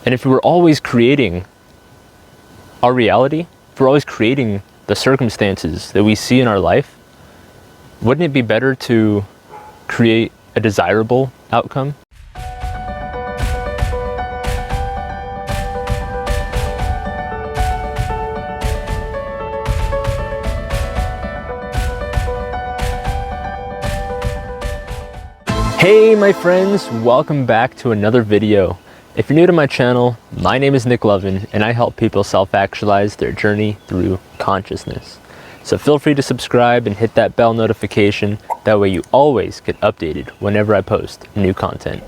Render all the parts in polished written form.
And if we were always creating our reality, if we're always creating the circumstances that we see in our life, wouldn't it be better to create a desirable outcome? Hey my friends, welcome back to another video. If you're new to my channel, my name is Nick Lovin and I help people self-actualize their journey through consciousness. So feel free to subscribe and hit that bell notification, that way you always get updated whenever I post new content.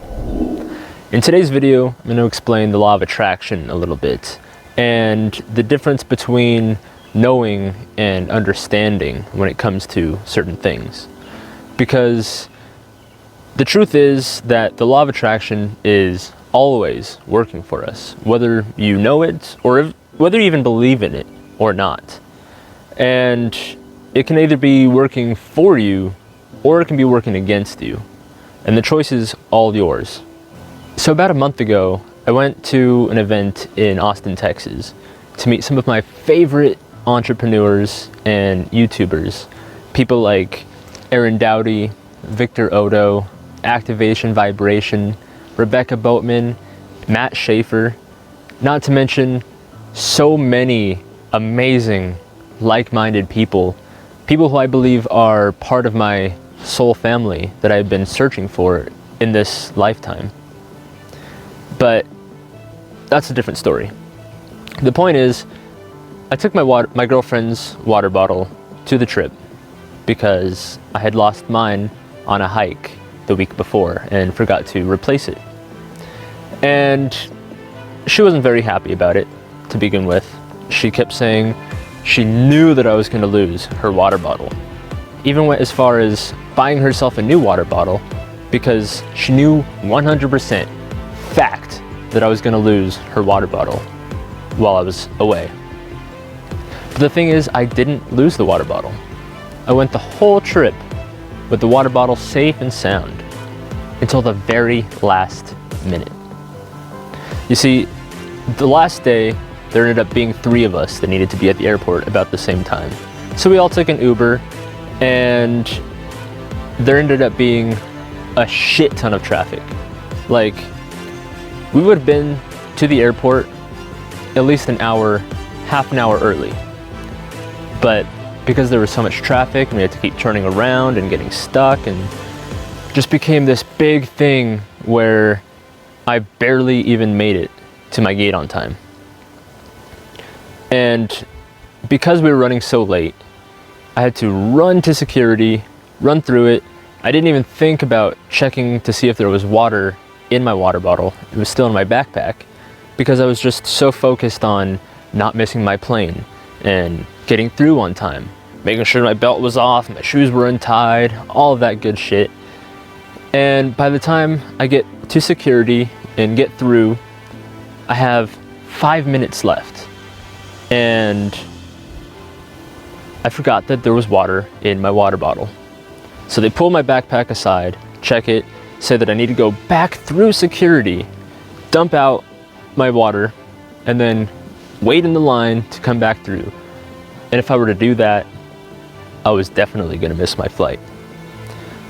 In today's video, I'm going to explain the law of attraction a little bit and the difference between knowing and understanding when it comes to certain things. Because the truth is that the law of attraction is always working for us, whether you know it or whether you even believe in it or not. And it can either be working for you or it can be working against you. And the choice is all yours. So about a month ago, I went to an event in Austin, Texas to meet some of my favorite entrepreneurs and YouTubers. People like Aaron Doughty, Victor Odo, Activation Vibration, Rebecca Boatman, Matt Schaefer, not to mention so many amazing like-minded people who I believe are part of my soul family that I've been searching for in this lifetime. But that's a different story. The point is, I took my girlfriend's water bottle to the trip because I had lost mine on a hike the week before and forgot to replace it. And she wasn't very happy about it to begin with. She kept saying she knew that I was going to lose her water bottle. Even went as far as buying herself a new water bottle because she knew 100% fact that I was going to lose her water bottle while I was away. But the thing is, I didn't lose the water bottle. I went the whole trip with the water bottle safe and sound until the very last minute. You see, the last day, there ended up being 3 of us that needed to be at the airport about the same time. So we all took an Uber, and there ended up being a shit ton of traffic. Like, we would have been to the airport at least half an hour early. But because there was so much traffic and we had to keep turning around and getting stuck, and just became this big thing where I barely even made it to my gate on time. And because we were running so late, I had to run to security, run through it. I didn't even think about checking to see if there was water in my water bottle. It was still in my backpack because I was just so focused on not missing my plane and getting through on time, making sure my belt was off, my shoes were untied, all of that good shit. And by the time I get to security and get through, I have 5 minutes left. And I forgot that there was water in my water bottle. So they pull my backpack aside, check it, say that I need to go back through security, dump out my water, and then wait in the line to come back through. And if I were to do that, I was definitely going to miss my flight.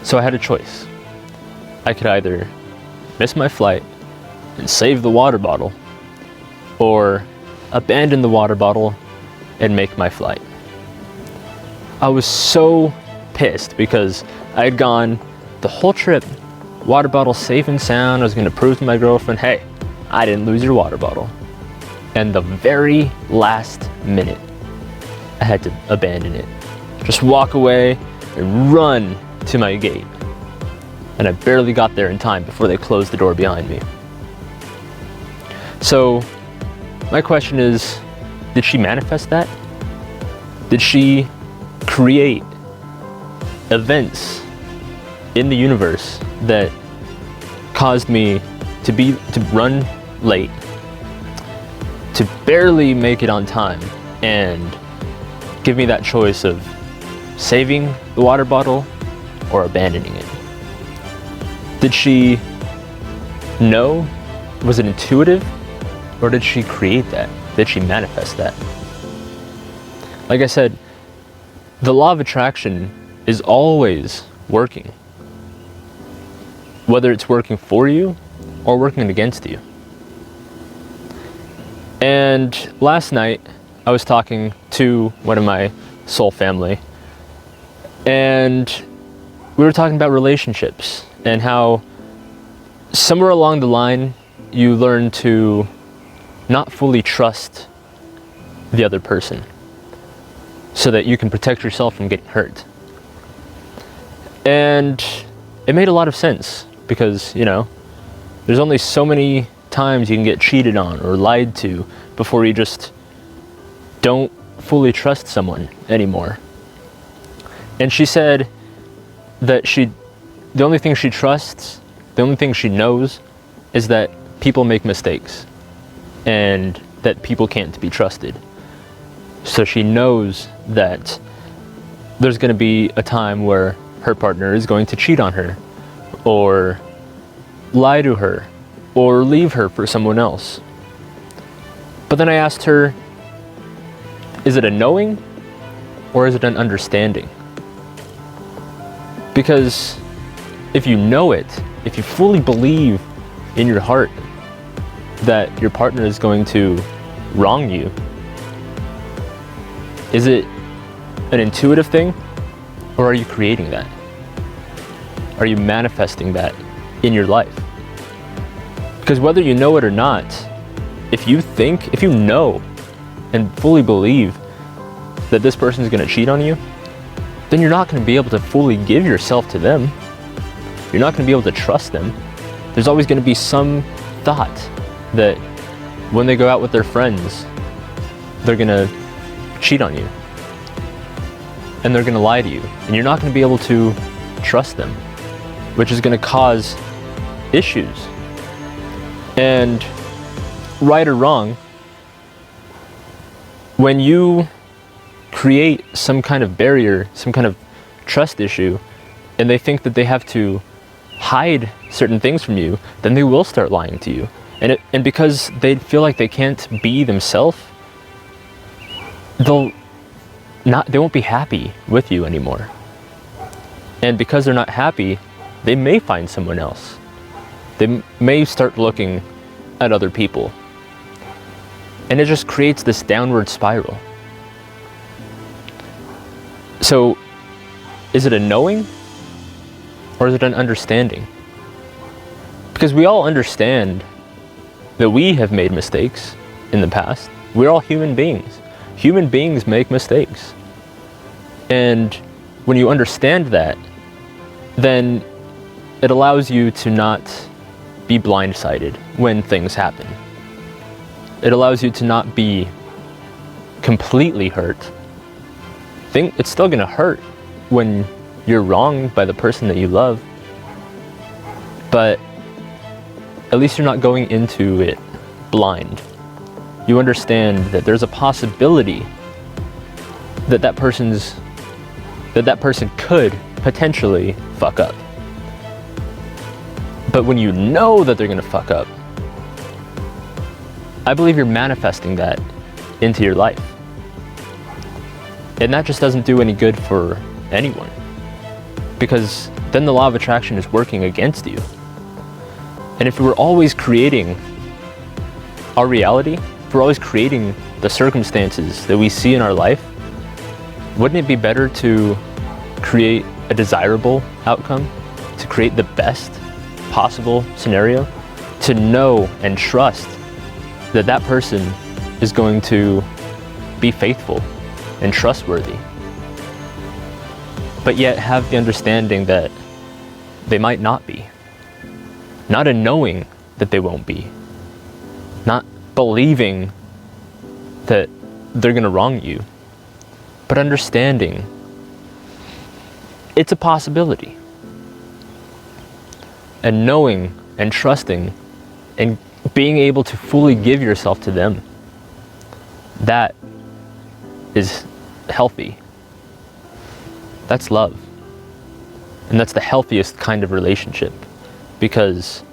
So I had a choice. I could either miss my flight and save the water bottle, or abandon the water bottle and make my flight. I was so pissed because I had gone the whole trip, water bottle safe and sound. I was going to prove to my girlfriend, hey, I didn't lose your water bottle. And the very last minute, I had to abandon it. Just walk away and run to my gate. And I barely got there in time before they closed the door behind me. So my question is, did she manifest that? Did she create events in the universe that caused me to run late, to barely make it on time, and give me that choice of saving the water bottle or abandoning it? Did she know? Was it intuitive? Or did she create that? Did she manifest that? Like I said, the law of attraction is always working. Whether it's working for you or working against you. And last night, I was talking to one of my soul family, and we were talking about relationships and how somewhere along the line you learn to not fully trust the other person so that you can protect yourself from getting hurt. And it made a lot of sense because, you know, there's only so many times you can get cheated on or lied to before you just don't fully trust someone anymore. And she said that the only thing she trusts, the only thing she knows is that people make mistakes and that people can't be trusted. So she knows that there's going to be a time where her partner is going to cheat on her or lie to her or leave her for someone else. But then I asked her, is it a knowing or is it an understanding? Because if you know it, if you fully believe in your heart that your partner is going to wrong you, is it an intuitive thing or are you creating that? Are you manifesting that in your life? Because whether you know it or not, if you know and fully believe that this person is going to cheat on you, then you're not going to be able to fully give yourself to them. You're not going to be able to trust them. There's always going to be some thought that when they go out with their friends, they're going to cheat on you. And they're going to lie to you. And you're not going to be able to trust them, which is going to cause issues. And right or wrong, when you create some kind of barrier, some kind of trust issue, and they think that they have to hide certain things from you, then they will start lying to you. And because they feel like they can't be themselves, they won't be happy with you anymore. And because they're not happy, they may find someone else. They may start looking at other people. And it just creates this downward spiral. So, is it a knowing or is it an understanding? Because we all understand that we have made mistakes in the past. We're all human beings. Human beings make mistakes. And when you understand that, then it allows you to not be blindsided when things happen. It allows you to not be completely hurt. It's still gonna hurt when you're wronged by the person that you love, but at least you're not going into it blind. You understand that there's a possibility that that person could potentially fuck up. But when you know that they're gonna fuck up, I believe you're manifesting that into your life. And that just doesn't do any good for anyone. Because then the law of attraction is working against you. And if we're always creating our reality, if we're always creating the circumstances that we see in our life, wouldn't it be better to create a desirable outcome, to create the best possible scenario, to know and trust that that person is going to be faithful and trustworthy, but yet have the understanding that they might not be. Not a knowing that they won't be. Not believing that they're going to wrong you, but understanding it's a possibility. And knowing and trusting and being able to fully give yourself to them, that is healthy. That's love. And that's the healthiest kind of relationship, because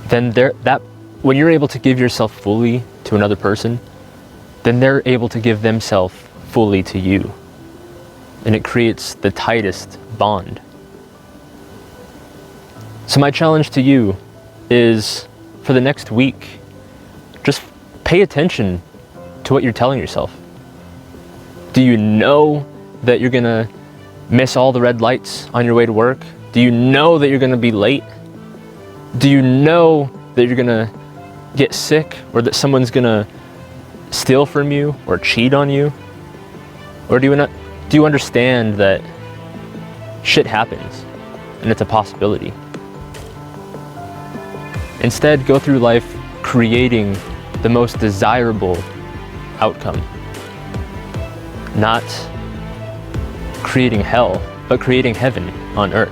then that when you're able to give yourself fully to another person, then they're able to give themselves fully to you. And it creates the tightest bond. So my challenge to you is, for the next week, just pay attention to what you're telling yourself. Do you know that you're gonna miss all the red lights on your way to work? Do you know that you're gonna be late? Do you know that you're gonna get sick, or that someone's gonna steal from you or cheat on you? Or do you understand that shit happens and it's a possibility? Instead, go through life creating the most desirable outcome. Not creating hell, but creating heaven on earth.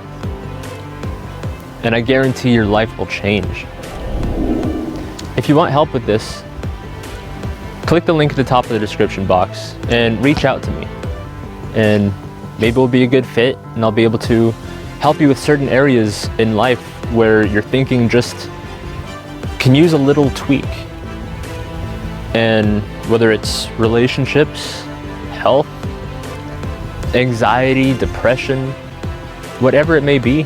And I guarantee your life will change. If you want help with this, click the link at the top of the description box and reach out to me. And maybe we'll be a good fit, and I'll be able to help you with certain areas in life where your thinking just can use a little tweak. And whether it's relationships, health, anxiety, depression, whatever it may be,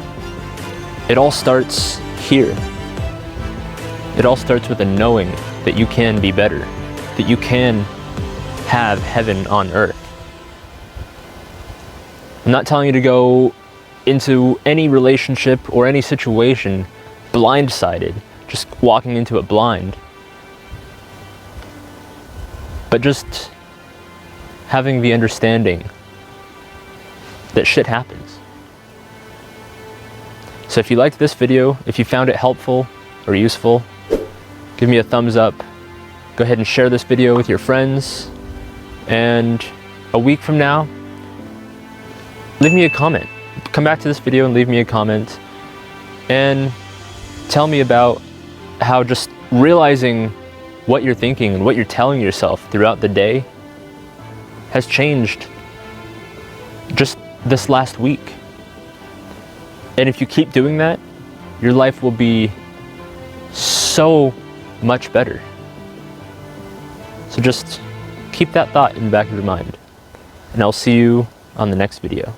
it all starts here. It all starts with a knowing that you can be better, that you can have heaven on earth. I'm not telling you to go into any relationship or any situation blindsided, just walking into it blind. But just having the understanding that shit happens. So if you liked this video, if you found it helpful or useful, give me a thumbs up. Go ahead and share this video with your friends. And a week from now, leave me a comment. Come back to this video and leave me a comment and tell me about how just realizing what you're thinking and what you're telling yourself throughout the day has changed just this last week. And if you keep doing that, your life will be so much better. So just keep that thought in the back of your mind, and I'll see you on the next video.